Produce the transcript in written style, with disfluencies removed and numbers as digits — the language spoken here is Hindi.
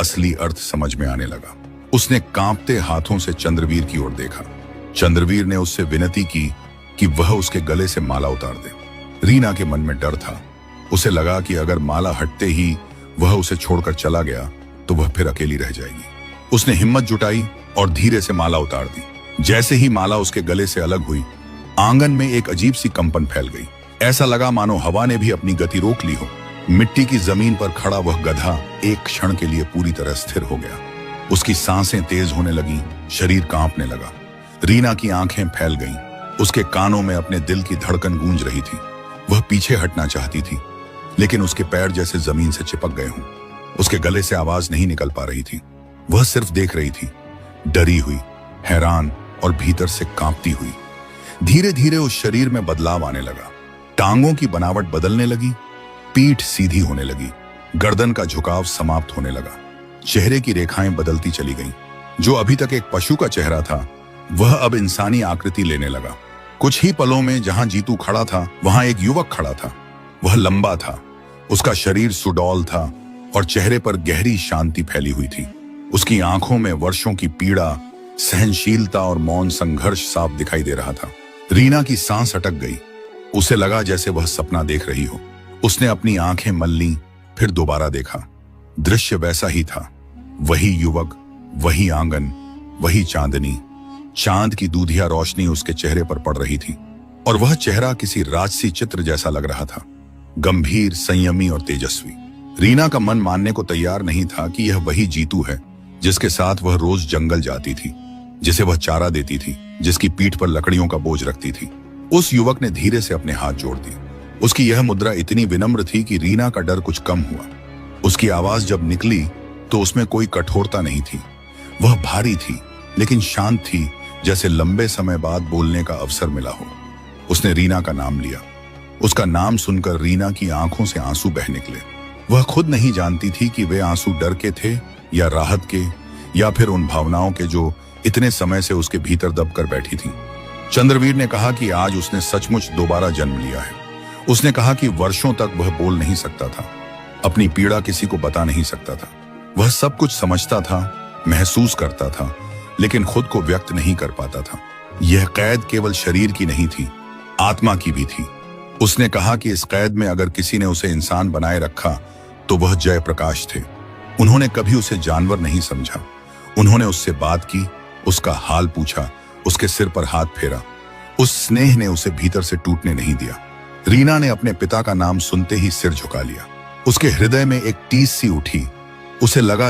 असली अर्थ समझ में आने लगा। उसने कांपते हाथों से चंद्रवीर की ओर देखा। चंद्रवीर ने उससे विनती की कि वह उसके गले से माला उतार दे। रीना के मन में डर था। उसे लगा कि अगर माला हटते ही वह उसे छोड़कर चला गया तो वह फिर अकेली रह जाएगी। उसने हिम्मत जुटाई और धीरे से माला उतार दी। जैसे ही माला उसके गले से अलग हुई, आंगन में एक अजीब सी कंपन फैल गई। ऐसा लगा मानो हवा ने भी अपनी गति रोक ली हो। मिट्टी की जमीन पर खड़ा वह गधा एक क्षण के लिए पूरी तरह स्थिर हो गया। उसकी सांसें तेज होने लगी, शरीर कांपने लगा। रीना की आंखें फैल गईं। उसके कानों में अपने दिल की धड़कन गूंज रही थी। वह पीछे हटना चाहती थी, लेकिन उसके पैर जैसे जमीन से चिपक गए हों। उसके गले से आवाज नहीं निकल पा रही थी। वह सिर्फ देख रही थी, डरी हुई, हैरान और भीतर से कांपती हुई। धीरे धीरे उस शरीर में बदलाव आने लगा। टांगों की बनावट बदलने लगी, पीठ सीधी होने लगी, गर्दन का झुकाव समाप्त होने लगा, चेहरे की रेखाएं बदलती चली गईं। जो अभी तक एक पशु का चेहरा था, वह अब इंसानी आकृति लेने लगा। कुछ ही पलों में जहां जीतू खड़ा था, वहां एक युवक खड़ा था। वह लंबा था, उसका शरीर सुडौल था और चेहरे पर गहरी शांति फैली हुई थी। उसकी आंखों में वर्षों की पीड़ा, सहनशीलता और मौन संघर्ष साफ दिखाई दे रहा था। रीना की सांस अटक गई। उसे लगा जैसे वह सपना देख रही हो। उसने अपनी आंखें मल लीं, फिर दोबारा देखा। दृश्य वैसा ही था। वही युवक, वही आंगन, वही चांदनी। चांद की दूधिया रोशनी उसके चेहरे पर पड़ रही थी और वह चेहरा किसी राजसी चित्र जैसा लग रहा था, गंभीर, संयमी और तेजस्वी। रीना का मन मानने को तैयार नहीं था कि यह वही जीतू है जिसके साथ वह रोज जंगल जाती थी, जिसे वह चारा देती थी, जिसकी पीठ पर लकड़ियों का बोझ रखती थी। उस युवक ने धीरे से अपने हाथ जोड़ दिए। उसकी यह मुद्रा इतनी विनम्र थी कि रीना का डर कुछ कम हुआ। उसकी आवाज जब निकली तो उसमें कोई कठोरता नहीं थी। वह भारी थी, लेकिन शांत थी, जैसे लंबे समय बाद बोलने का अवसर मिला हो। उसने रीना का नाम लिया। उसका नाम सुनकर रीना की आंखों से आंसू बह निकले। वह खुद नहीं जानती थी कि वे आंसू डर के थे या राहत के, या फिर उन भावनाओं के जो इतने समय से उसके भीतर दब कर बैठी थी। चंद्रवीर ने कहा कि आज उसने सचमुच दोबारा जन्म लिया है। उसने कहा कि वर्षों तक वह बोल नहीं सकता था, अपनी पीड़ा किसी को बता नहीं सकता था। वह सब कुछ समझता था, महसूस करता था, लेकिन खुद को व्यक्त नहीं कर पाता था। यह कैद केवल शरीर की नहीं थी, आत्मा की भी थी। उसने कहा कि इस कैद में अगर किसी ने उसे इंसान बनाए रखा तो वह जयप्रकाश थे। उन्होंने कभी उसे जानवर नहीं समझा। उन्होंने उससे बात की, उसका हाल पूछा, उसके सिर पर हाथ फेरा। उस स्नेह ने उसे भीतर से टूटने नहीं दिया। रीना ने अपने पिता का नाम सुनते ही सिर झुका लिया। उसके हृदय में एक टीस सी उठी। उसे लगा